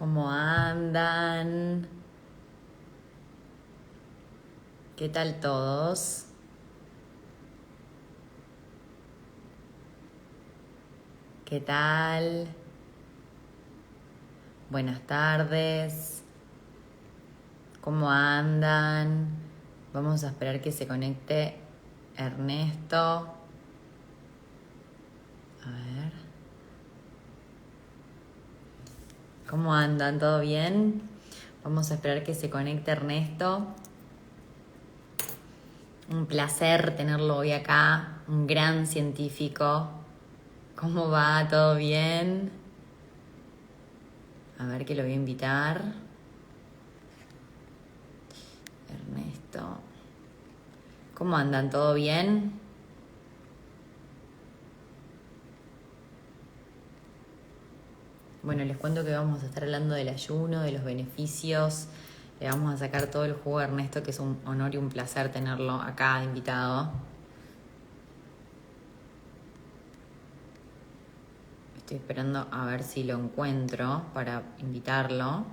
¿Cómo andan? ¿Qué tal todos? ¿Qué tal? Buenas tardes. ¿Cómo andan? Vamos a esperar que se conecte Ernesto. A ver. ¿Cómo andan? ¿Todo bien? Vamos a esperar que se conecte Ernesto. Un placer tenerlo hoy acá. Un gran científico. ¿Cómo va? ¿Todo bien? A ver que lo voy a invitar. Ernesto. ¿Cómo andan? ¿Todo bien? Bueno, les cuento que vamos a estar hablando del ayuno, de los beneficios. Le vamos a sacar todo el jugo a Ernesto, que es un honor y un placer tenerlo acá de invitado. Estoy esperando a ver si lo encuentro para invitarlo.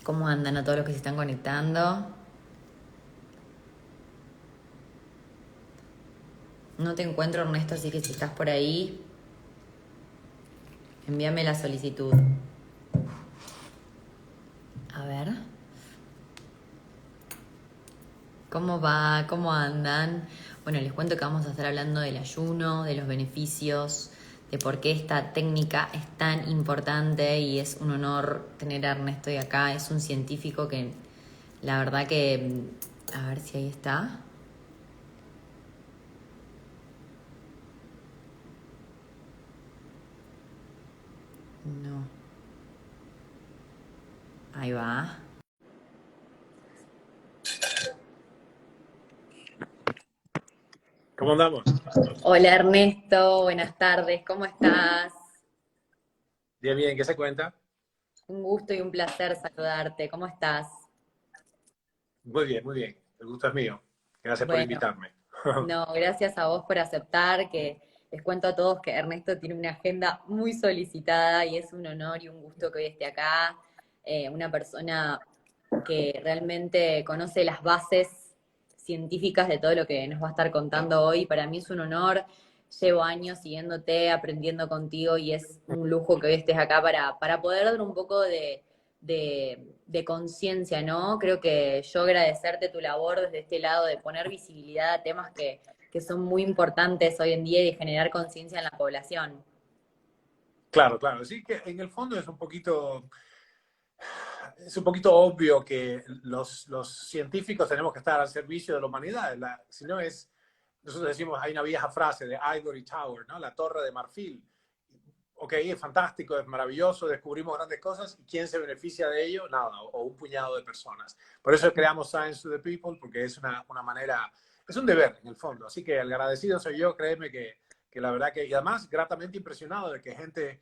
¿Cómo andan a todos los que se están conectando? No te encuentro, Ernesto, así que si estás por ahí, envíame la solicitud. A ver. ¿Cómo va? ¿Cómo andan? Bueno, les cuento que vamos a estar hablando del ayuno, de los beneficios, de por qué esta técnica es tan importante y es un honor tener a Ernesto de acá. Es un científico que la verdad que... A ver si ahí está. No. Ahí va. ¿Cómo andamos? Hola Ernesto, buenas tardes, ¿cómo estás? Bien, bien, ¿qué se cuenta? Un gusto y un placer saludarte, ¿cómo estás? Muy bien, muy bien. El gusto es mío. Gracias por Bueno, invitarme. no, gracias a vos por aceptar, que les cuento a todos que Ernesto tiene una agenda muy solicitada y es un honor y un gusto que hoy esté acá. Una persona que realmente conoce las bases científicas de todo lo que nos va a estar contando hoy. Para mí es un honor. Llevo años siguiéndote, aprendiendo contigo y es un lujo que hoy estés acá para poder dar un poco de conciencia, ¿no? Creo que yo agradecerte tu labor desde este lado de poner visibilidad a temas que son muy importantes hoy en día y de generar conciencia en la población. Claro, claro. Sí que en el fondo es un poquito obvio que los científicos tenemos que estar al servicio de la humanidad. Si no es, nosotros decimos, hay una vieja frase de Ivory Tower, ¿no? La torre de marfil. Ok, es fantástico, es maravilloso, descubrimos grandes cosas. ¿Y quién se beneficia de ello? Nada, o un puñado de personas. Por eso creamos Science to the People, porque es una manera, es un deber en el fondo. Así que el agradecido soy yo, créeme que la verdad que, y además gratamente impresionado de que gente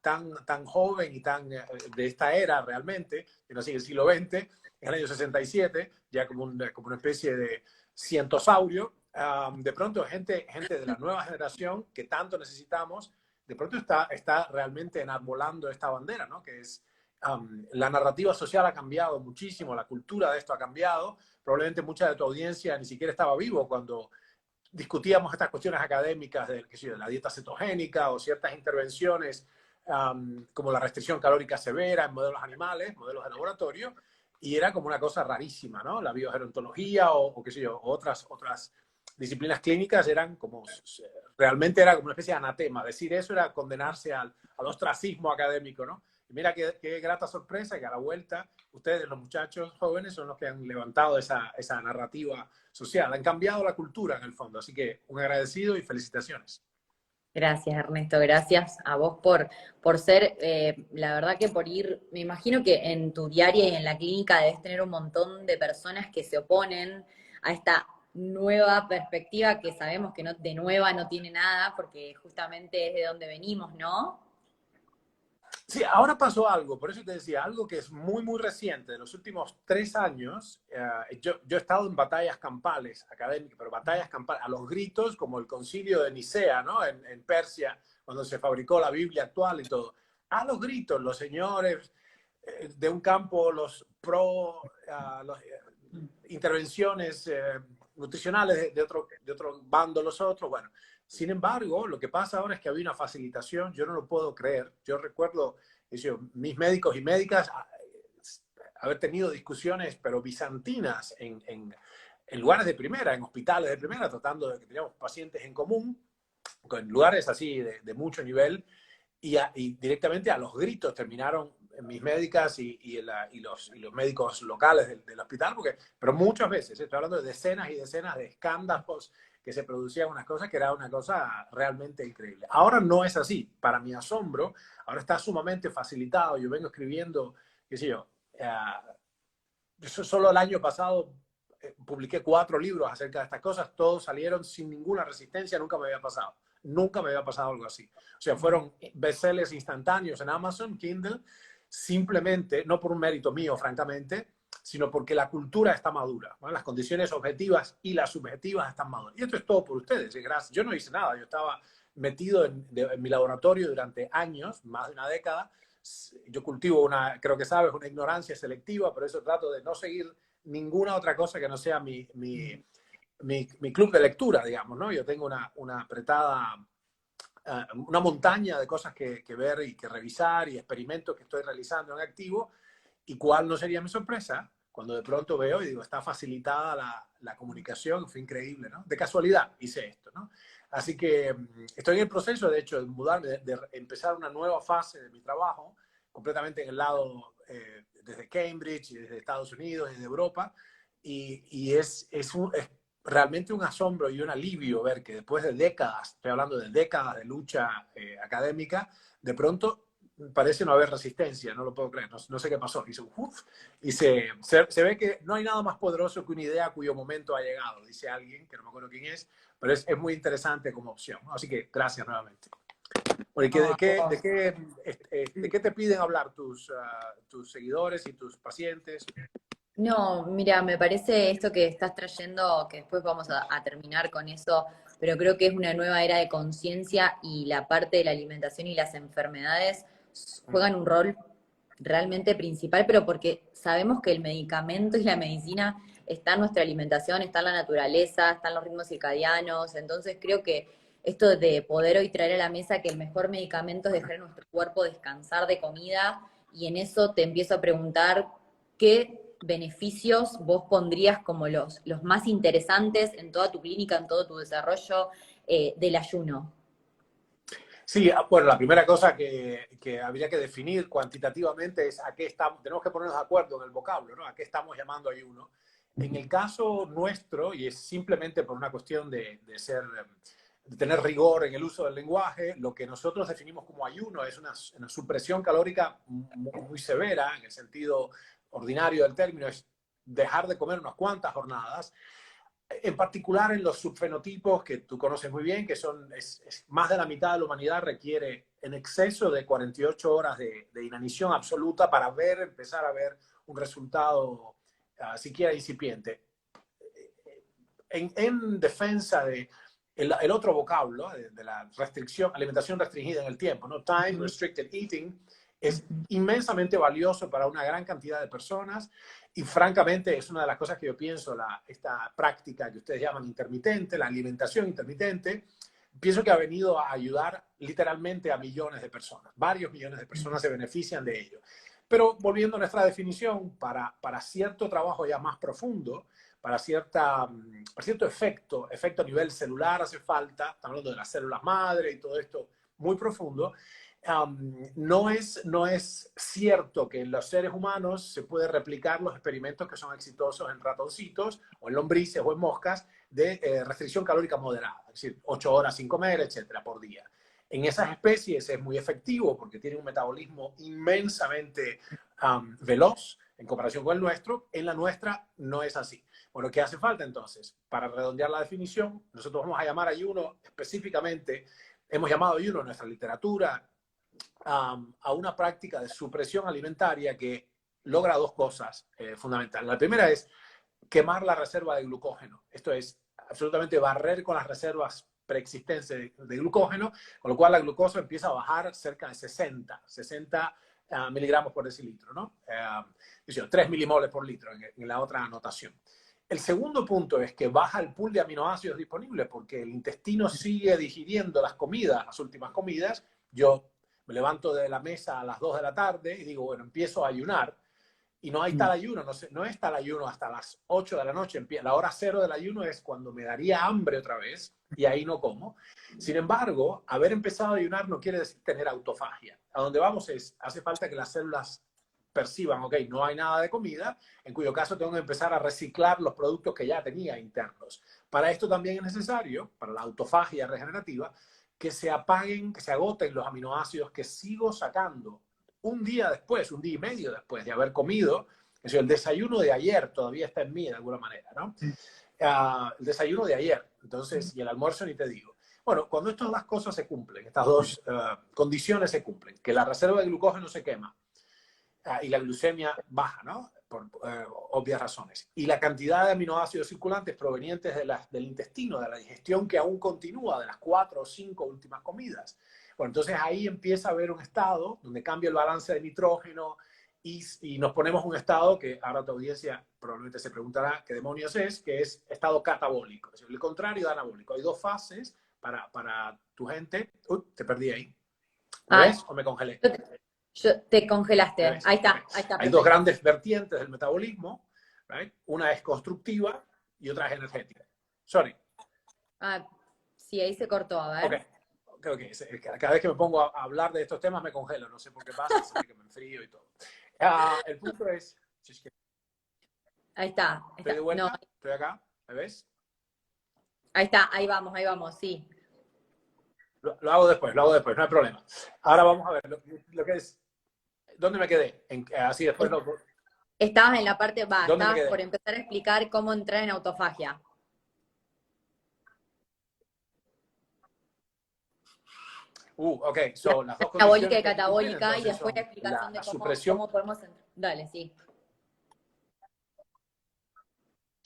tan joven y tan de esta era realmente, que nació en el siglo XX, en el año 67, ya como una especie de cientosaurio, de pronto gente de la nueva generación que tanto necesitamos de pronto está realmente enarbolando esta bandera, ¿no? Que es la narrativa social ha cambiado muchísimo, la cultura de esto ha cambiado. Probablemente mucha de tu audiencia ni siquiera estaba vivo cuando discutíamos estas cuestiones académicas de la dieta cetogénica o ciertas intervenciones como la restricción calórica severa en modelos animales, modelos de laboratorio, y era como una cosa rarísima, ¿no? La biogerontología o qué sé yo, otras disciplinas clínicas eran como, realmente era como una especie de anatema. Decir eso era condenarse al ostracismo académico, ¿no? Y mira qué grata sorpresa que a la vuelta ustedes, los muchachos jóvenes, son los que han levantado esa narrativa social, han cambiado la cultura en el fondo. Así que un agradecido y felicitaciones. Gracias, Ernesto. Gracias a vos por ser, la verdad que por ir, me imagino que en tu diaria y en la clínica debes tener un montón de personas que se oponen a esta nueva perspectiva que sabemos que no, de nueva no tiene nada, porque justamente es de donde venimos, ¿no? Sí, ahora pasó algo, por eso te decía, algo que es muy, muy reciente. De los últimos 3 años, yo he estado en batallas campales académicas, pero batallas campales, a los gritos, como el concilio de Nicea, ¿no? En Persia, cuando se fabricó la Biblia actual y todo. A los gritos, los señores de un campo, los pro, intervenciones nutricionales de otro bando, los otros, bueno. Sin embargo, lo que pasa ahora es que había una facilitación, yo no lo puedo creer. Yo recuerdo, mis médicos y médicas haber tenido discusiones, pero bizantinas, en lugares de primera, en hospitales de primera, tratando de que teníamos pacientes en común, en lugares así de mucho nivel, y directamente a los gritos terminaron mis médicas y los médicos locales del hospital, pero muchas veces, estoy hablando de decenas y decenas de escándalos que se producían, unas cosas que era una cosa realmente increíble. Ahora no es así, para mi asombro, ahora está sumamente facilitado. Yo vengo escribiendo, qué sé yo, solo el año pasado publiqué 4 libros acerca de estas cosas, todos salieron sin ninguna resistencia, nunca me había pasado. Nunca me había pasado algo así. O sea, fueron bestsellers instantáneos en Amazon, Kindle, simplemente, no por un mérito mío, francamente, sino porque la cultura está madura, ¿no? Las condiciones objetivas y las subjetivas están maduras. Y esto es todo por ustedes, gracias. Yo no hice nada, yo estaba metido en mi laboratorio durante años, más de una década. Yo cultivo creo que sabes, una ignorancia selectiva, por eso trato de no seguir ninguna otra cosa que no sea mi club de lectura, digamos, ¿no? Yo tengo una apretada, una montaña de cosas que ver y que revisar y experimentos que estoy realizando en activo, y cuál no sería mi sorpresa cuando de pronto veo y digo, está facilitada la comunicación, fue increíble, ¿no? De casualidad hice esto, ¿no? Así que estoy en el proceso, de hecho, de mudarme, de empezar una nueva fase de mi trabajo, completamente en el lado, desde Cambridge, desde Estados Unidos, desde Europa, y es realmente un asombro y un alivio ver que después de décadas, estoy hablando de décadas de lucha académica, de pronto parece no haber resistencia, no lo puedo creer, no sé qué pasó. Y se ve que no hay nada más poderoso que una idea cuyo momento ha llegado, dice alguien, que no me acuerdo quién es, pero es muy interesante como opción, ¿no? Así que gracias nuevamente. Bueno, No, ¿de qué te piden hablar tus seguidores y tus pacientes? no, mira, me parece esto que estás trayendo, que después vamos a terminar con eso, pero creo que es una nueva era de conciencia y la parte de la alimentación y las enfermedades juegan un rol realmente principal, pero porque sabemos que el medicamento y la medicina está en nuestra alimentación, está en la naturaleza, está en los ritmos circadianos, entonces creo que esto de poder hoy traer a la mesa que el mejor medicamento es dejar a nuestro cuerpo descansar de comida, y en eso te empiezo a preguntar qué beneficios vos pondrías como los más interesantes en toda tu clínica, en todo tu desarrollo del ayuno. Sí, bueno, la primera cosa que habría que definir cuantitativamente es a qué estamos, tenemos que ponernos de acuerdo en el vocablo, ¿no? A qué estamos llamando ayuno. En el caso nuestro, y es simplemente por una cuestión de tener rigor en el uso del lenguaje, lo que nosotros definimos como ayuno es una supresión calórica muy severa, en el sentido ordinario del término, es dejar de comer unas cuantas jornadas, en particular en los subfenotipos que tú conoces muy bien, que más de la mitad de la humanidad requiere en exceso de 48 horas de inanición absoluta para empezar a ver un resultado siquiera incipiente. En defensa de el otro vocablo, de la restricción, alimentación restringida en el tiempo, ¿no? Time restricted eating, es inmensamente valioso para una gran cantidad de personas, y francamente es una de las cosas que yo pienso, esta práctica que ustedes llaman intermitente, la alimentación intermitente, pienso que ha venido a ayudar literalmente a millones de personas. Varios millones de personas se benefician de ello. Pero volviendo a nuestra definición, para cierto trabajo ya más profundo, para cierto efecto a nivel celular hace falta, estamos hablando de las células madre y todo esto muy profundo. No es cierto que en los seres humanos se puede replicar los experimentos que son exitosos en ratoncitos o en lombrices o en moscas de restricción calórica moderada, es decir, 8 horas sin comer, etcétera, por día. En esas especies es muy efectivo porque tiene un metabolismo inmensamente veloz en comparación con el nuestro. En la nuestra no es así. Bueno, ¿qué hace falta entonces? Para redondear la definición, nosotros vamos a llamar ayuno específicamente, hemos llamado ayuno en nuestra literatura a una práctica de supresión alimentaria que logra dos cosas fundamentales. La primera es quemar la reserva de glucógeno. Esto es absolutamente barrer con las reservas preexistentes de glucógeno, con lo cual la glucosa empieza a bajar cerca de 60 miligramos por decilitro, ¿no? 3 milimoles por litro en la otra anotación. El segundo punto es que baja el pool de aminoácidos disponibles porque el intestino sigue digiriendo las comidas, las últimas comidas. Yo me levanto de la mesa a las 2 de la tarde y digo, bueno, empiezo a ayunar. Y no hay tal ayuno, no es tal ayuno hasta las 8 de la noche. La hora cero del ayuno es cuando me daría hambre otra vez y ahí no como. Sin embargo, haber empezado a ayunar no quiere decir tener autofagia. A donde vamos es, hace falta que las células perciban, ok, no hay nada de comida, en cuyo caso tengo que empezar a reciclar los productos que ya tenía internos. Para esto también es necesario, para la autofagia regenerativa, que se apaguen, que se agoten los aminoácidos que sigo sacando un día después, un día y medio después de haber comido. Es decir, el desayuno de ayer todavía está en mí de alguna manera, ¿no? El desayuno de ayer, entonces, y el almuerzo ni te digo. Bueno, cuando estas dos cosas se cumplen, estas dos condiciones se cumplen, que la reserva de glucógeno se quema y la glucemia baja, ¿no? Por obvias razones. Y la cantidad de aminoácidos circulantes provenientes del intestino, de la digestión que aún continúa, de las 4 o 5 últimas comidas. Bueno, entonces ahí empieza a haber un estado donde cambia el balance de nitrógeno y nos ponemos un estado que ahora tu audiencia probablemente se preguntará qué demonios es, que es estado catabólico, es decir, el contrario de anabólico. Hay dos fases para tu gente. Te perdí ahí. ¿Me ves o me congelé? Te congelaste. Ahí está, ahí está. Hay dos grandes vertientes del metabolismo, ¿right? Una es constructiva y otra es energética. Sorry. Sí, ahí se cortó, a ver. Okay. Cada vez que me pongo a hablar de estos temas me congelo, no sé por qué pasa, así que me enfrío y todo. El punto es... Ahí está. ¿Estoy de vuelta? No. ¿Estoy acá? ¿Me ves? Ahí está, ahí vamos, sí. Lo hago después, no hay problema. Ahora vamos a ver lo que es... ¿Dónde me quedé? Así después lo... Estabas en la parte... estabas por empezar a explicar cómo entrar en autofagia. Ok, so las dos condiciones y catabólica, y después la explicación de cómo podemos entrar. Dale, sí.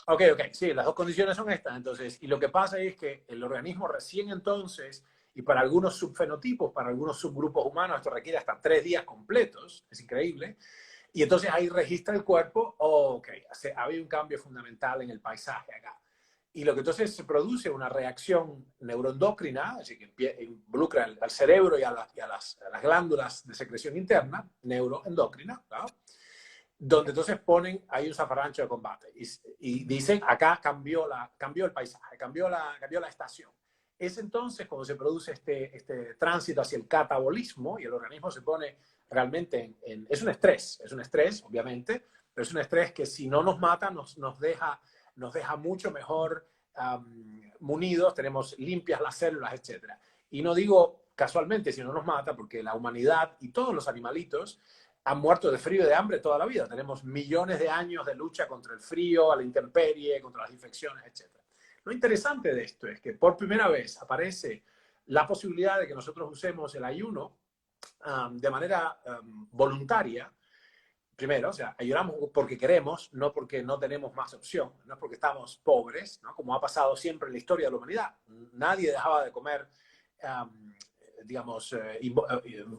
Ok, sí, las dos condiciones son estas, entonces, y lo que pasa es que el organismo recién entonces, y para algunos subfenotipos, para algunos subgrupos humanos, esto requiere hasta 3 días completos, es increíble, y entonces ahí registra el cuerpo, había un cambio fundamental en el paisaje acá. Y lo que entonces se produce una reacción neuroendocrina, así que involucra al cerebro y a las glándulas de secreción interna, neuroendocrina, ¿no? Donde entonces hay un zafarrancho de combate y dicen, acá cambió el paisaje, cambió la estación. Es entonces cuando se produce este tránsito hacia el catabolismo y el organismo se pone realmente es un estrés, obviamente, pero es un estrés que si no nos mata, nos deja mucho mejor munidos, tenemos limpias las células, etc. Y no digo casualmente si no nos mata, porque la humanidad y todos los animalitos han muerto de frío y de hambre toda la vida. Tenemos millones de años de lucha contra el frío, a la intemperie, contra las infecciones, etc. Lo interesante de esto es que por primera vez aparece la posibilidad de que nosotros usemos el ayuno de manera voluntaria. Primero, o sea, ayunamos porque queremos, no porque no tenemos más opción, no es porque estamos pobres, ¿no? Como ha pasado siempre en la historia de la humanidad. Nadie dejaba de comer digamos,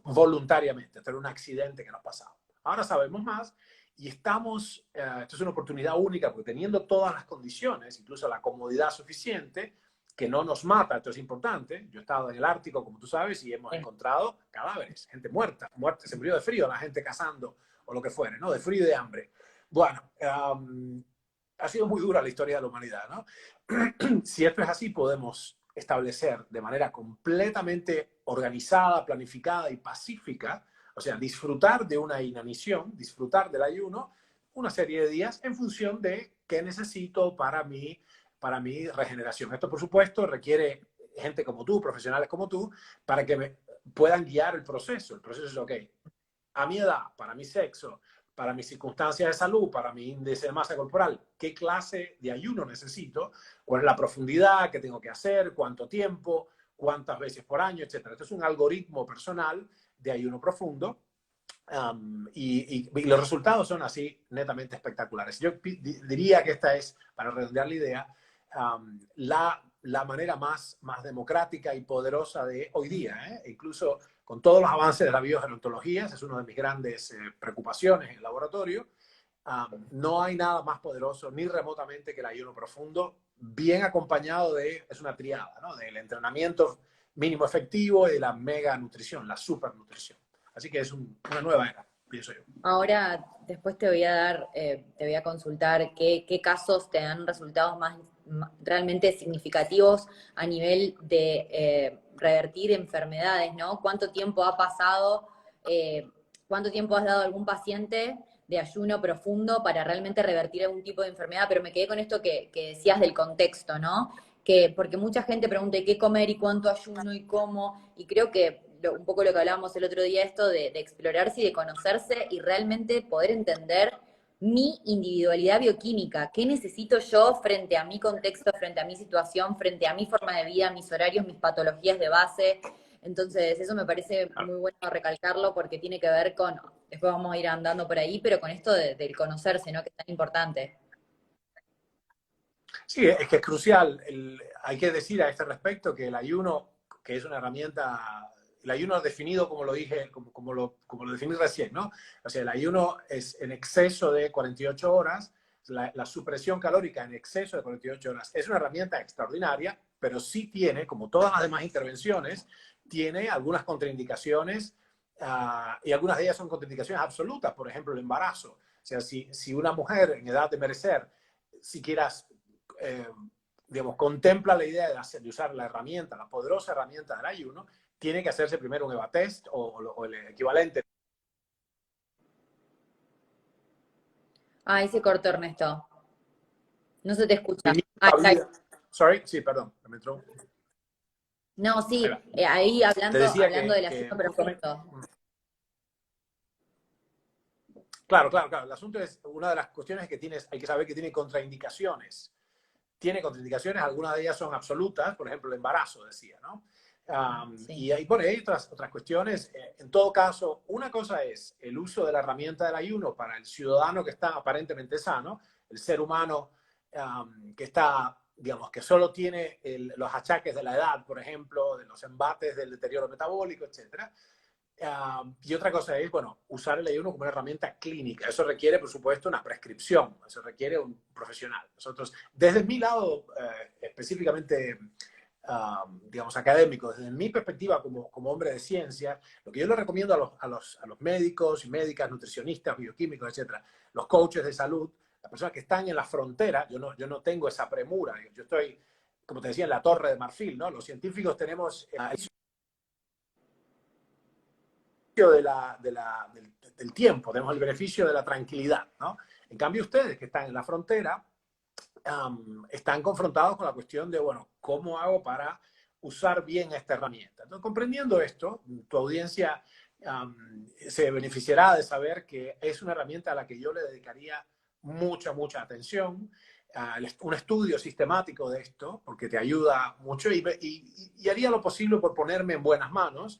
voluntariamente. Esto era un accidente que nos pasaba. Ahora sabemos más y estamos, esto es una oportunidad única porque teniendo todas las condiciones, incluso la comodidad suficiente, que no nos mata, esto es importante. Yo he estado en el Ártico, como tú sabes, y hemos encontrado cadáveres, gente muerta, se murió de frío, la gente cazando o lo que fuere, ¿no? De frío y de hambre. Bueno, ha sido muy dura la historia de la humanidad, ¿no? Si esto es así, podemos establecer de manera completamente organizada, planificada y pacífica, o sea, disfrutar de una inanición, disfrutar del ayuno, una serie de días en función de qué necesito para mi regeneración. Esto, por supuesto, requiere gente como tú, profesionales como tú, para que me puedan guiar el proceso. El proceso es, ok, a mi edad, para mi sexo, para mis circunstancias de salud, para mi índice de masa corporal, qué clase de ayuno necesito, cuál es la profundidad, qué tengo que hacer, cuánto tiempo, cuántas veces por año, etcétera. Esto es un algoritmo personal de ayuno profundo. Y los resultados son así netamente espectaculares. Yo diría que esta es, para redondear la idea, la manera más democrática y poderosa de hoy día, ¿eh? Incluso con todos los avances de la biogerontología, esa es una de mis grandes preocupaciones en el laboratorio. No hay nada más poderoso ni remotamente que el ayuno profundo, bien acompañado de, es una triada, ¿no? Del entrenamiento mínimo efectivo y de la mega nutrición, la supernutrición. Así que es una nueva era, pienso yo. Ahora, después te voy a dar, te voy a consultar qué casos te dan resultados realmente significativos a nivel de revertir enfermedades, ¿no? ¿Cuánto tiempo ha pasado, cuánto tiempo has dado a algún paciente de ayuno profundo para realmente revertir algún tipo de enfermedad? Pero me quedé con esto que decías del contexto, ¿no? Porque mucha gente pregunta qué comer y cuánto ayuno y cómo, y creo que un poco lo que hablábamos el otro día, esto de explorarse y de conocerse y realmente poder entender mi individualidad bioquímica, qué necesito yo frente a mi contexto, frente a mi situación, frente a mi forma de vida, mis horarios, mis patologías de base. Entonces, eso me parece muy bueno recalcarlo porque tiene que ver con, después vamos a ir andando por ahí, pero con esto del conocerse, ¿no? Que es tan importante. Sí, es que es crucial. Hay que decir a este respecto que el ayuno, que es una herramienta, el ayuno definido como lo dije, como lo definí recién, ¿no? O sea, el ayuno es en exceso de 48 horas, la supresión calórica en exceso de 48 horas. Es una herramienta extraordinaria, pero sí tiene, como todas las demás intervenciones, tiene algunas contraindicaciones y algunas de ellas son contraindicaciones absolutas, por ejemplo, el embarazo. O sea, si una mujer en edad de merecer, si quieras eh, digamos, contempla la idea de usar la herramienta, la poderosa herramienta del ayuno, tiene que hacerse primero un EVA test o el equivalente. Ahí se cortó, Ernesto. No se te escucha. Ahí, ahí. Sorry, sí, perdón, me entró. No, Ahí sí, va. ahí Te decía hablando del que ayuno justamente, profundo. claro. El asunto es, una de las cuestiones que tienes, hay que saber que tiene contraindicaciones. Tiene contraindicaciones, algunas de ellas son absolutas, por ejemplo, el embarazo, decía, ¿no? Sí. Y ahí por ahí otras cuestiones. En todo caso, una cosa es el uso de la herramienta del ayuno para el ciudadano que está aparentemente sano, el ser humano que está, digamos, que solo tiene los achaques de la edad, por ejemplo, de los embates del deterioro metabólico, etcétera. Y otra cosa es, bueno, usar el ayuno como una herramienta clínica. Eso requiere, por supuesto, una prescripción. Eso requiere un profesional. Nosotros, desde mi lado específicamente, digamos, académico, desde mi perspectiva como hombre de ciencia, lo que yo le recomiendo a los médicos y médicas, nutricionistas, bioquímicos, etcétera, los coaches de salud, las personas que están en la frontera, yo no tengo esa premura. Yo estoy, como te decía, en la torre de marfil, ¿no? Los científicos tenemos del tiempo, tenemos el beneficio de la tranquilidad, ¿no? En cambio, ustedes que están en la frontera están confrontados con la cuestión de, bueno, ¿cómo hago para usar bien esta herramienta? Entonces, comprendiendo esto, tu audiencia se beneficiará de saber que es una herramienta a la que yo le dedicaría mucha atención, un estudio sistemático de esto, porque te ayuda mucho y haría lo posible por ponerme en buenas manos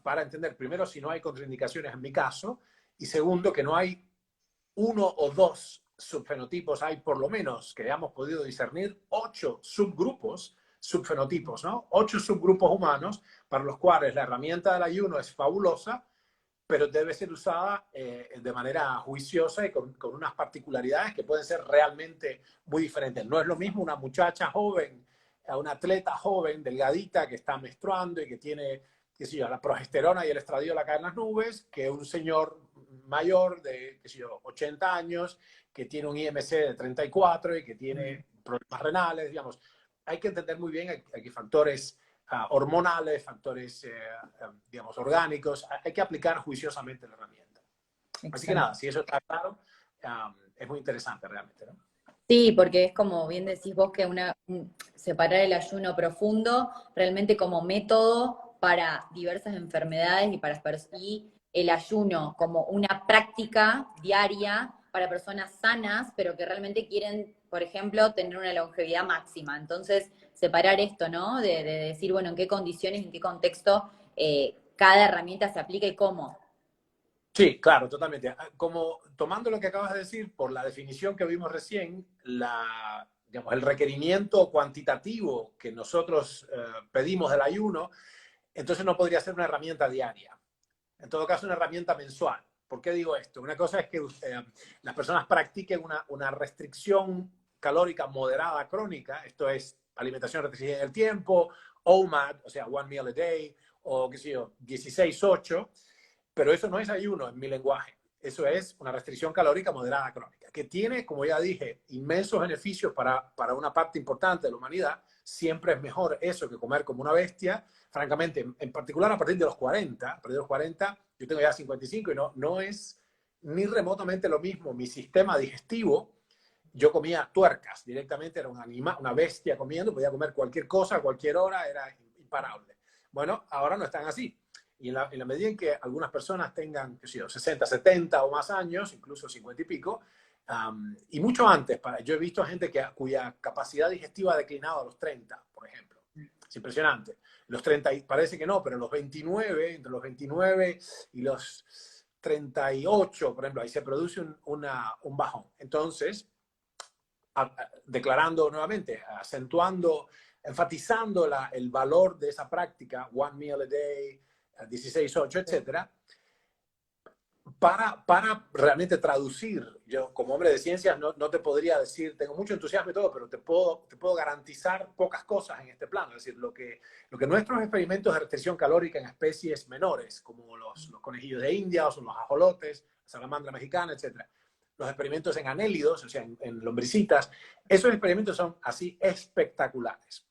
para entender, primero, si no hay contraindicaciones en mi caso, y segundo, que no hay uno o dos subfenotipos, hay por lo menos que hayamos podido discernir 8 subfenotipos, ¿no? 8 subgrupos humanos para los cuales la herramienta del ayuno es fabulosa, pero debe ser usada de manera juiciosa y con unas particularidades que pueden ser realmente muy diferentes. No es lo mismo una muchacha joven, una atleta joven, delgadita, que está menstruando y que tiene, qué sé yo, la progesterona y el estradiol acá en las nubes, que un señor mayor de, qué sé yo, 80 años, que tiene un IMC de 34 y que tiene problemas renales, digamos. Hay que entender muy bien aquí factores hormonales, factores, digamos, orgánicos. Hay que aplicar juiciosamente la herramienta. Así que Exacto. nada, si eso está claro, es muy interesante realmente, ¿no? Sí, porque es como bien decís vos que separar el ayuno profundo realmente como método para diversas enfermedades y el ayuno como una práctica diaria para personas sanas, pero que realmente quieren, por ejemplo, tener una longevidad máxima. Entonces, separar esto, ¿no? De decir, bueno, en qué condiciones, en qué contexto cada herramienta se aplica y cómo. Sí, claro, totalmente. Como tomando lo que acabas de decir, por la definición que vimos recién, digamos, el requerimiento cuantitativo que nosotros pedimos del ayuno, entonces no podría ser una herramienta diaria. En todo caso, una herramienta mensual. ¿Por qué digo esto? Una cosa es que las personas practiquen una restricción calórica moderada crónica, esto es alimentación restringida en el tiempo, OMAD, o sea, one meal a day, o qué sé yo, 16-8, pero eso no es ayuno en mi lenguaje. Eso es una restricción calórica moderada crónica, que tiene, como ya dije, inmensos beneficios para una parte importante de la humanidad. Siempre es mejor eso que comer como una bestia. Francamente, en particular a partir de los 40, a partir de los 40, yo tengo ya 55 y no es ni remotamente lo mismo mi sistema digestivo. Yo comía tuercas, directamente era un animal, una bestia comiendo, podía comer cualquier cosa a cualquier hora, era imparable. Bueno, ahora no están así. Y en la medida en que algunas personas tengan, qué sé yo, 60, 70 o más años, incluso 50 y pico, y mucho antes, yo he visto gente cuya capacidad digestiva ha declinado a los 30, por ejemplo. Es impresionante. Los 30, parece que no, pero los 29, entre los 29 y los 38, por ejemplo, ahí se produce un bajón. Entonces, declarando nuevamente, acentuando, enfatizando el valor de esa práctica, one meal a day, 16-8, etcétera, para realmente traducir. Yo, como hombre de ciencias, no te podría decir, tengo mucho entusiasmo y todo, pero te puedo garantizar pocas cosas en este plano. Es decir, lo que nuestros experimentos de restricción calórica en especies menores, como los conejillos de India, o son los ajolotes, salamandra mexicana, etcétera, los experimentos en anélidos, o sea, en lombricitas, esos experimentos son así espectaculares.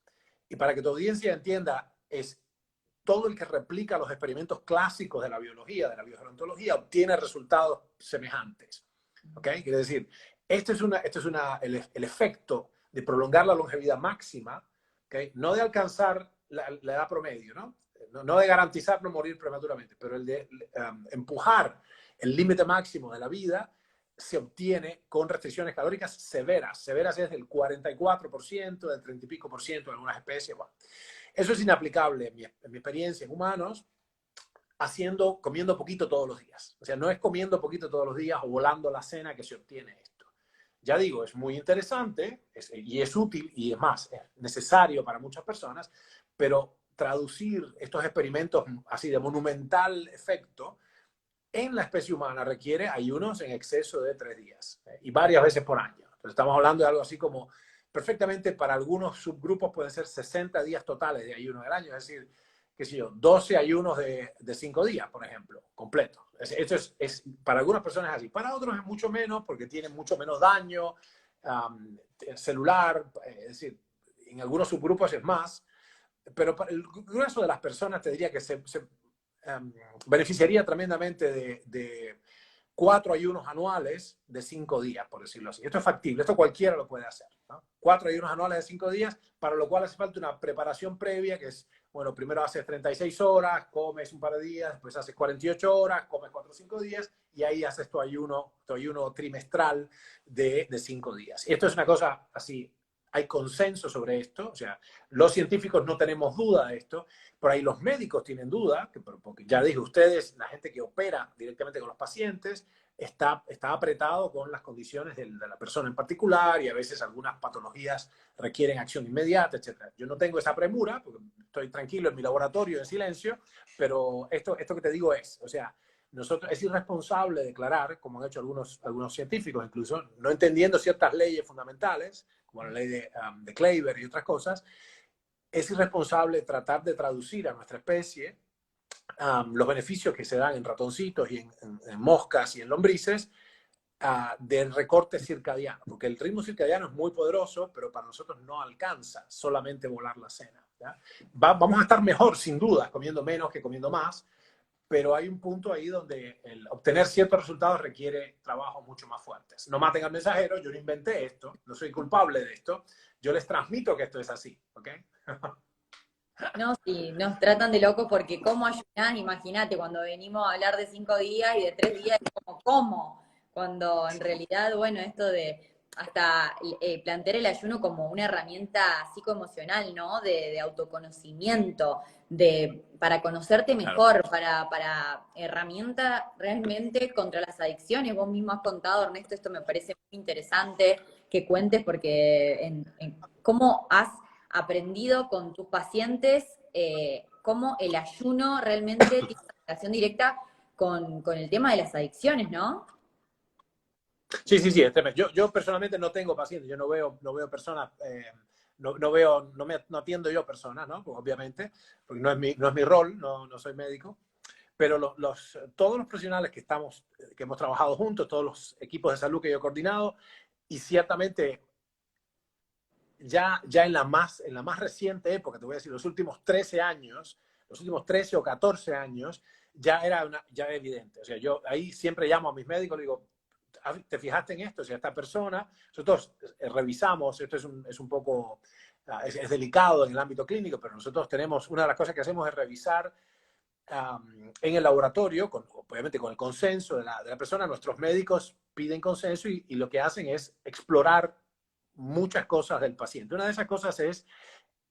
Y para que tu audiencia entienda, es todo el que replica los experimentos clásicos de la biología, de la biogerontología, obtiene resultados semejantes. ¿Ok? Quiere decir, este es el efecto de prolongar la longevidad máxima, ¿okay? No de alcanzar la edad promedio, ¿no? No de garantizar no morir prematuramente, pero el de empujar el límite máximo de la vida se obtiene con restricciones calóricas severas. Severas es del 44%, del 30 y pico por ciento en algunas especies. Bueno, eso es inaplicable en mi experiencia en humanos, comiendo poquito todos los días. O sea, no es comiendo poquito todos los días o volando la cena que se obtiene esto. Ya digo, es muy interesante y es útil y es más, es necesario para muchas personas, pero traducir estos experimentos así de monumental efecto en la especie humana requiere ayunos en exceso de 3 días y varias veces por año. Entonces, estamos hablando de algo así como, perfectamente para algunos subgrupos pueden ser 60 días totales de ayuno del año, es decir, qué sé yo, 12 ayunos de 5 días, por ejemplo, completo. Esto para algunas personas es así. Para otros es mucho menos porque tienen mucho menos daño celular, es decir, en algunos subgrupos es más, pero para el grueso de las personas te diría que se beneficiaría tremendamente de 4 ayunos anuales de 5 días, por decirlo así. Esto es factible, esto cualquiera lo puede hacer, ¿no? 4 ayunos anuales de 5 días, para lo cual hace falta una preparación previa, que es, bueno, primero haces 36 horas, comes un par de días, después haces 48 horas, comes 4 o 5 días, y ahí haces tu ayuno trimestral de 5 días. Y esto es una cosa así, hay consenso sobre esto, o sea, los científicos no tenemos duda de esto, por ahí los médicos tienen duda, porque ya dije, ustedes, la gente que opera directamente con los pacientes, está apretado con las condiciones de la persona en particular y a veces algunas patologías requieren acción inmediata, etc. Yo no tengo esa premura, porque estoy tranquilo en mi laboratorio en silencio, pero esto que te digo o sea, es irresponsable declarar, como han hecho algunos científicos incluso, no entendiendo ciertas leyes fundamentales, como la ley de Kleiber y otras cosas, es irresponsable tratar de traducir a nuestra especie los beneficios que se dan en ratoncitos y en moscas y en lombrices del recorte circadiano, porque el ritmo circadiano es muy poderoso, pero para nosotros no alcanza solamente volar la cena. Vamos a estar mejor, sin duda, comiendo menos que comiendo más, pero hay un punto ahí donde obtener ciertos resultados requiere trabajos mucho más fuertes. No maten al mensajero, yo no inventé esto, no soy culpable de esto, yo les transmito que esto es así, ¿ok? No, sí, nos tratan de locos porque ¿cómo ayunás? Imagínate, cuando venimos a hablar de 5 días y de 3 días, es como, ¿cómo? Cuando en realidad, bueno, esto de hasta plantear el ayuno como una herramienta psicoemocional, ¿no? De autoconocimiento, para conocerte Claro. mejor, para herramienta realmente contra las adicciones. Vos mismo has contado, Ernesto, esto me parece muy interesante que cuentes porque en cómo has aprendido con tus pacientes, cómo el ayuno realmente tiene una relación directa con el tema de las adicciones, ¿no? Sí, sí, sí, es tremendo. Yo personalmente no tengo pacientes, yo no veo personas, no atiendo yo personas, ¿no? Pues obviamente, porque no es mi rol, no soy médico, pero todos los profesionales que hemos trabajado juntos, todos los equipos de salud que yo he coordinado, y ciertamente ya en la más reciente época, te voy a decir, los últimos 13 o 14 años, ya era evidente. O sea, yo ahí siempre llamo a mis médicos y digo, ¿te fijaste en esto? O sea, esta persona, nosotros revisamos, esto es un poco, es delicado en el ámbito clínico, pero nosotros una de las cosas que hacemos es revisar en el laboratorio, obviamente con el consenso de la persona, nuestros médicos piden consenso y lo que hacen es explorar muchas cosas del paciente. Una de esas cosas es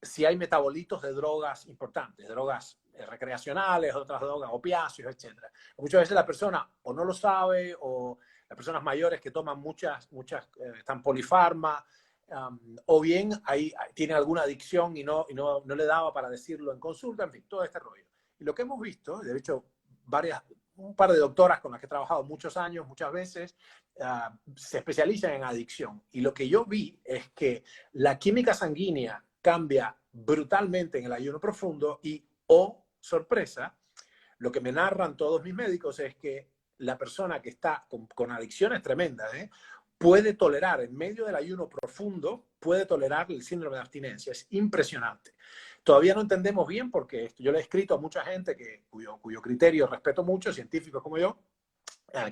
si hay metabolitos de drogas importantes, drogas recreacionales, otras drogas, opiáceos, etcétera. Muchas veces la persona o no lo sabe o las personas mayores que toman muchas están polifarma, o bien tiene alguna adicción y no le daba para decirlo en consulta, en fin, todo este rollo. Y lo que hemos visto, de hecho, un par de doctoras con las que he trabajado muchos años, muchas veces, se especializan en adicción. Y lo que yo vi es que la química sanguínea cambia brutalmente en el ayuno profundo y, oh, sorpresa, lo que me narran todos mis médicos es que la persona que está con adicciones tremendas, puede tolerar, en medio del ayuno profundo, puede tolerar el síndrome de abstinencia. Es impresionante. Todavía no entendemos bien por qué esto. Yo le he escrito a mucha gente cuyo criterio respeto mucho, científicos como yo,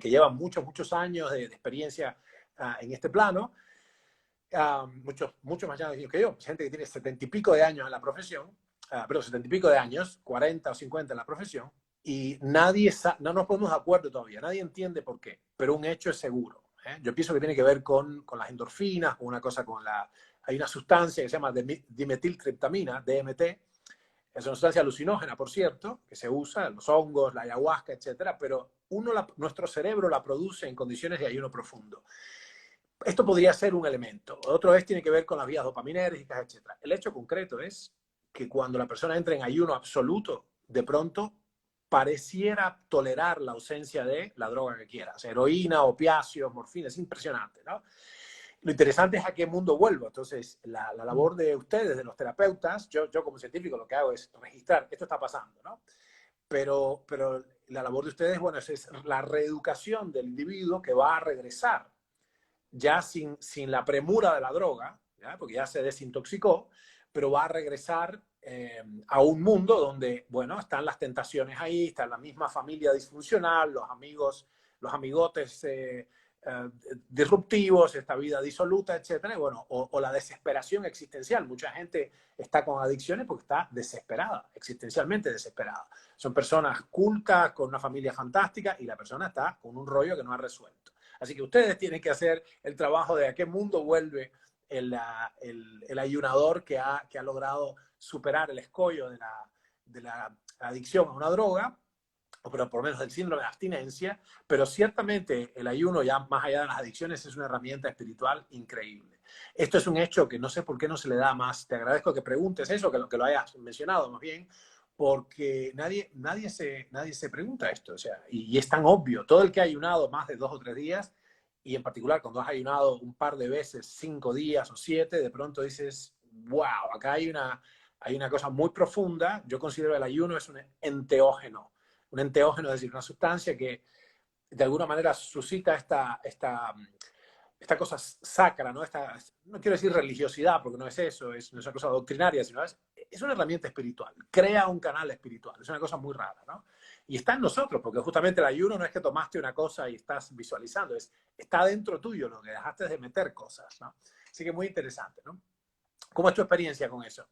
que llevan muchos años de experiencia en este plano, muchos más años que yo, gente que tiene 70 y pico de años en la profesión, pero 70 y pico de años, 40 o 50 en la profesión, y no nos ponemos de acuerdo todavía, nadie entiende por qué, pero un hecho es seguro. Yo pienso que tiene que ver con las endorfinas, con una cosa hay una sustancia que se llama dimetiltriptamina, DMT, es una sustancia alucinógena, por cierto, que se usa en los hongos, la ayahuasca, etcétera, pero nuestro cerebro la produce en condiciones de ayuno profundo. Esto podría ser un elemento. Otro tiene que ver con las vías dopaminérgicas, etcétera. El hecho concreto es que cuando la persona entra en ayuno absoluto, de pronto pareciera tolerar la ausencia de la droga que quiera, o sea, heroína, opiáceos, morfina, es impresionante, ¿no? Lo interesante es a qué mundo vuelvo. Entonces, la labor de ustedes, de los terapeutas, yo como científico lo que hago es registrar, esto está pasando, ¿no? Pero la labor de ustedes, bueno, es la reeducación del individuo que va a regresar ya sin la premura de la droga, ¿ya? Porque ya se desintoxicó, pero va a regresar a un mundo donde, bueno, están las tentaciones ahí, está la misma familia disfuncional, los amigos, los amigotes disruptivos, esta vida disoluta, etcétera, y bueno, o la desesperación existencial. Mucha gente está con adicciones porque está desesperada, existencialmente desesperada. Son personas cultas, con una familia fantástica, y la persona está con un rollo que no ha resuelto. Así que ustedes tienen que hacer el trabajo de a qué mundo vuelve el ayunador que ha logrado superar el escollo de la adicción a una droga, o por lo menos del síndrome de abstinencia, pero ciertamente el ayuno, ya más allá de las adicciones, es una herramienta espiritual increíble. Esto es un hecho que no sé por qué no se le da más. Te agradezco que preguntes eso, que lo hayas mencionado más bien, porque nadie se pregunta esto, o sea, y es tan obvio. Todo el que ha ayunado más de 2 o 3 días, y en particular cuando has ayunado un par de veces, 5 días o 7, de pronto dices, wow, acá hay una cosa muy profunda. Yo considero el ayuno es un enteógeno. Un enteógeno, es decir, una sustancia que de alguna manera suscita esta cosa sacra, ¿no? No quiero decir religiosidad, porque no es eso, no es una cosa doctrinaria, sino es una herramienta espiritual, crea un canal espiritual, es una cosa muy rara, ¿no? Y está en nosotros, porque justamente el ayuno no es que tomaste una cosa y estás visualizando, está dentro tuyo, lo que dejaste de meter cosas, ¿no? Así que muy interesante, ¿no? ¿Cómo es tu experiencia con eso?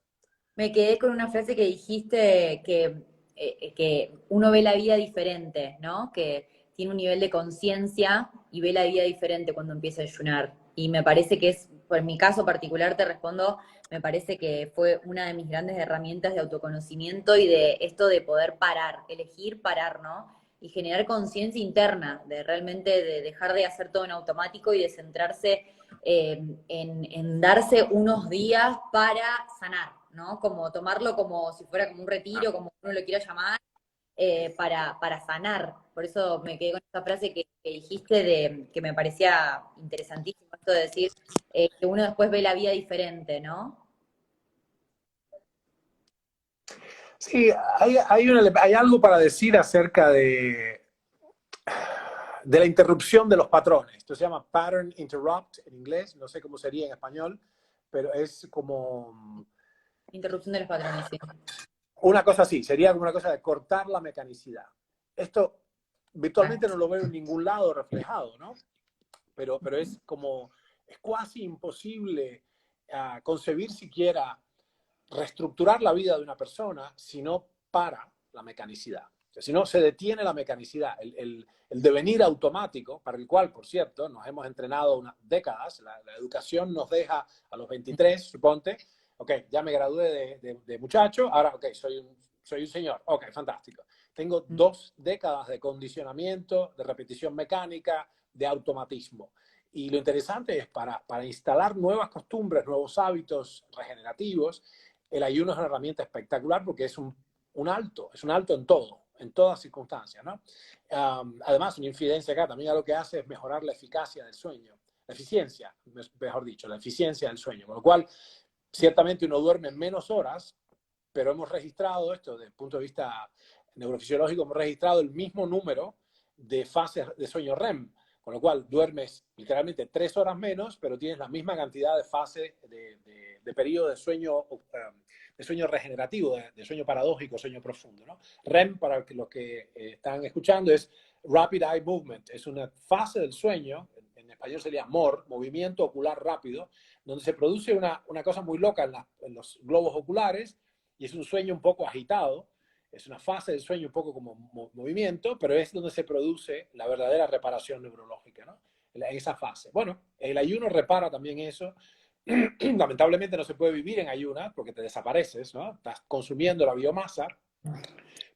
Me quedé con una frase que dijiste que uno ve la vida diferente, ¿no? Que tiene un nivel de conciencia y ve la vida diferente cuando empieza a ayunar. Y me parece que es, por mi caso particular te respondo, me parece que fue una de mis grandes herramientas de autoconocimiento y de esto de poder parar, elegir parar, ¿no? Y generar conciencia interna, de realmente de dejar de hacer todo en automático y de centrarse en darse unos días para sanar, ¿no? Como tomarlo como si fuera como un retiro, como uno lo quiera llamar, para sanar. Por eso me quedé con esa frase que dijiste de que me parecía interesantísimo, esto de decir que uno después ve la vida diferente, ¿no? Sí, hay algo para decir acerca de la interrupción de los patrones. Esto se llama pattern interrupt en inglés, no sé cómo sería en español, pero es como Interrupción de los patrones, sí. una cosa así, sería como una cosa de cortar la mecanicidad. Esto virtualmente no lo veo en ningún lado reflejado, ¿no? Pero es como, es casi imposible concebir siquiera reestructurar la vida de una persona si no para la mecanicidad. O sea, si no se detiene la mecanicidad, el devenir automático, para el cual, por cierto, nos hemos entrenado unas décadas, la educación nos deja a los 23, suponte, ok, ya me gradué de muchacho, ahora, ok, soy un señor, ok, fantástico. Tengo 2 décadas de condicionamiento, de repetición mecánica, de automatismo. Y lo interesante es para instalar nuevas costumbres, nuevos hábitos regenerativos, el ayuno es una herramienta espectacular porque es un alto, es un alto en todo, en todas circunstancias, ¿no? Además, una incidencia acá también lo que hace es mejorar la eficacia del sueño, la eficiencia, mejor dicho, la eficiencia del sueño, con lo cual, ciertamente uno duerme menos horas, pero hemos registrado esto desde el punto de vista neurofisiológico, hemos registrado el mismo número de fases de sueño REM, con lo cual duermes literalmente 3 horas menos, pero tienes la misma cantidad de fases de periodo de sueño regenerativo, de sueño paradójico, sueño profundo, ¿no? REM, para los que están escuchando, es Rapid Eye Movement. Es una fase del sueño, en español sería MOR, movimiento ocular rápido, donde se produce una cosa muy loca en los globos oculares, y es un sueño un poco agitado, es una fase del sueño un poco como movimiento, pero es donde se produce la verdadera reparación neurológica, ¿no? En esa fase. Bueno, el ayuno repara también eso. Lamentablemente no se puede vivir en ayunas porque te desapareces, ¿no? Estás consumiendo la biomasa,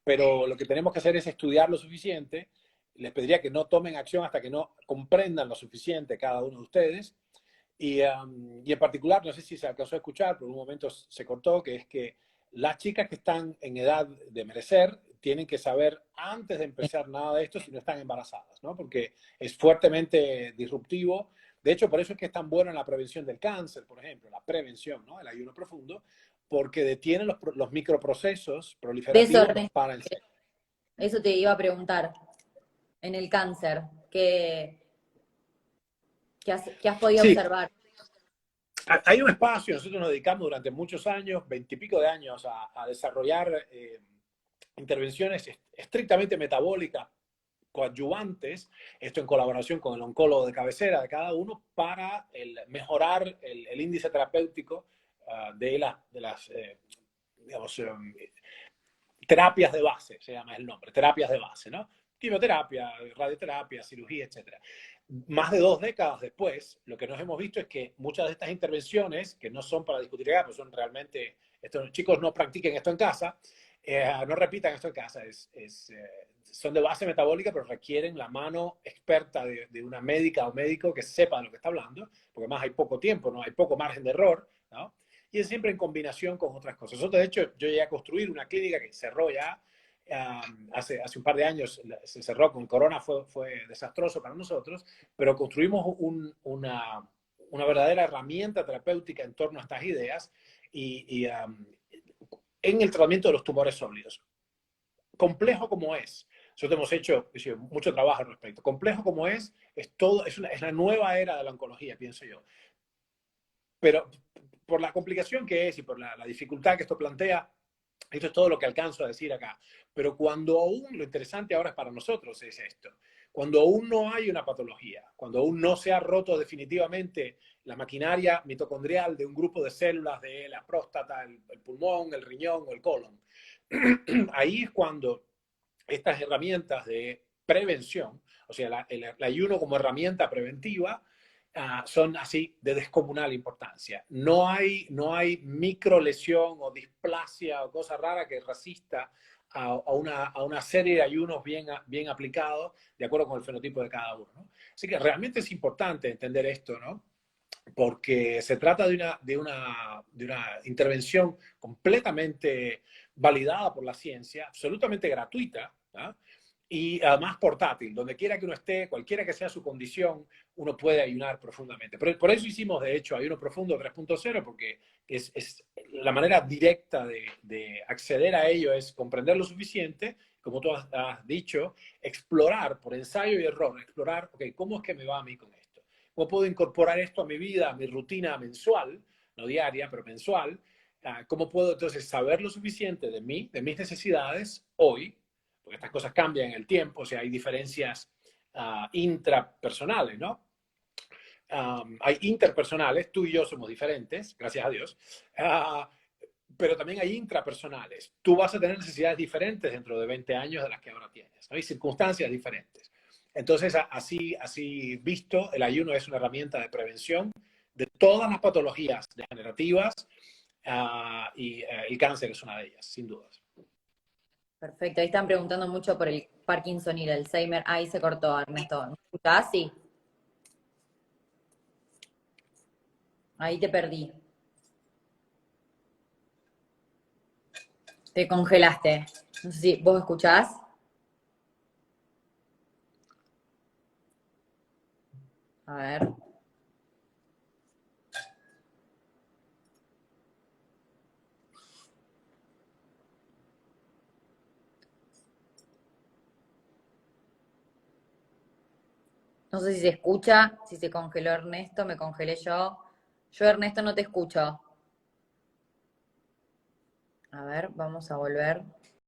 pero lo que tenemos que hacer es estudiar lo suficiente. Les pediría que no tomen acción hasta que no comprendan lo suficiente cada uno de ustedes. Y en particular, no sé si se alcanzó a escuchar, por un momento se cortó, que es que las chicas que están en edad de merecer tienen que saber antes de empezar nada de esto si no están embarazadas, ¿no? Porque es fuertemente disruptivo. De hecho, por eso es que es tan bueno en la prevención del cáncer, por ejemplo, la prevención, ¿no? El ayuno profundo, porque detiene los microprocesos proliferativos Desorden, para el cerebro. eso te iba a preguntar, en el cáncer, qué has podido Sí, observar? hay un espacio, nosotros nos dedicamos durante muchos años, 20 y pico de años, a desarrollar intervenciones estrictamente metabólicas, coadyuvantes, esto en colaboración con el oncólogo de cabecera de cada uno, para mejorar el índice terapéutico de las digamos, terapias de base, se llama el nombre, terapias de base, ¿no? Quimioterapia, radioterapia, cirugía, etcétera. Más de 2 décadas después, lo que nos hemos visto es que muchas de estas intervenciones, que no son para discutir acá, pues son realmente, estos chicos no practiquen esto en casa, no repitan esto en casa, son de base metabólica, pero requieren la mano experta de una médica o médico que sepa de lo que está hablando, porque además hay poco tiempo, ¿no? Hay poco margen de error, ¿no? Y es siempre en combinación con otras cosas. Nosotros, de hecho, yo llegué a construir una clínica que cerró ya hace un par de años, se cerró con Corona, fue desastroso para nosotros, pero construimos una verdadera herramienta terapéutica en torno a estas ideas en el tratamiento de los tumores sólidos. Complejo como es, nosotros hemos hecho mucho trabajo al respecto, complejo como es la nueva era de la oncología, pienso yo. Pero por la complicación que es y por la dificultad que esto plantea, esto es todo lo que alcanzo a decir acá. Pero cuando aún, lo interesante ahora para nosotros es esto, cuando aún no hay una patología, cuando aún no se ha roto definitivamente la maquinaria mitocondrial de un grupo de células de la próstata, el pulmón, el riñón o el colon, ahí es cuando estas herramientas de prevención, o sea, el ayuno como herramienta preventiva, son así de descomunal importancia. No hay micro lesión o displasia o cosa rara que resista a una serie de ayunos bien aplicados de acuerdo con el fenotipo de cada uno, ¿no? Así que realmente es importante entender esto, ¿no? Porque se trata de una intervención completamente validada por la ciencia, absolutamente gratuita, ¿no? Y además portátil, donde quiera que uno esté, cualquiera que sea su condición, uno puede ayunar profundamente. Por eso hicimos, de hecho, Ayuno Profundo 3.0, porque es la manera directa de acceder a ello es comprender lo suficiente, como tú has dicho, explorar por ensayo y error, explorar, ok, ¿cómo es que me va a mí con esto? ¿Cómo puedo incorporar esto a mi vida, a mi rutina mensual, no diaria, pero mensual? ¿Cómo puedo entonces saber lo suficiente de mí, de mis necesidades hoy? Porque estas cosas cambian en el tiempo, o sea, hay diferencias intrapersonales, ¿no? Hay interpersonales, tú y yo somos diferentes, gracias a Dios, pero también hay intrapersonales. Tú vas a tener necesidades diferentes dentro de 20 años de las que ahora tienes, ¿no? Hay circunstancias diferentes. Entonces, así visto, el ayuno es una herramienta de prevención de todas las patologías degenerativas y el cáncer es una de ellas, sin dudas. Perfecto, ahí están preguntando mucho por el Parkinson y el Alzheimer. Ahí se cortó, Ernesto. ¿Me escuchás? Sí, ahí te perdí. Te congelaste. No sé si vos escuchás. A ver. No sé si se escucha, si se congeló Ernesto, me congelé yo. Yo, Ernesto, no te escucho. A ver, vamos a volver.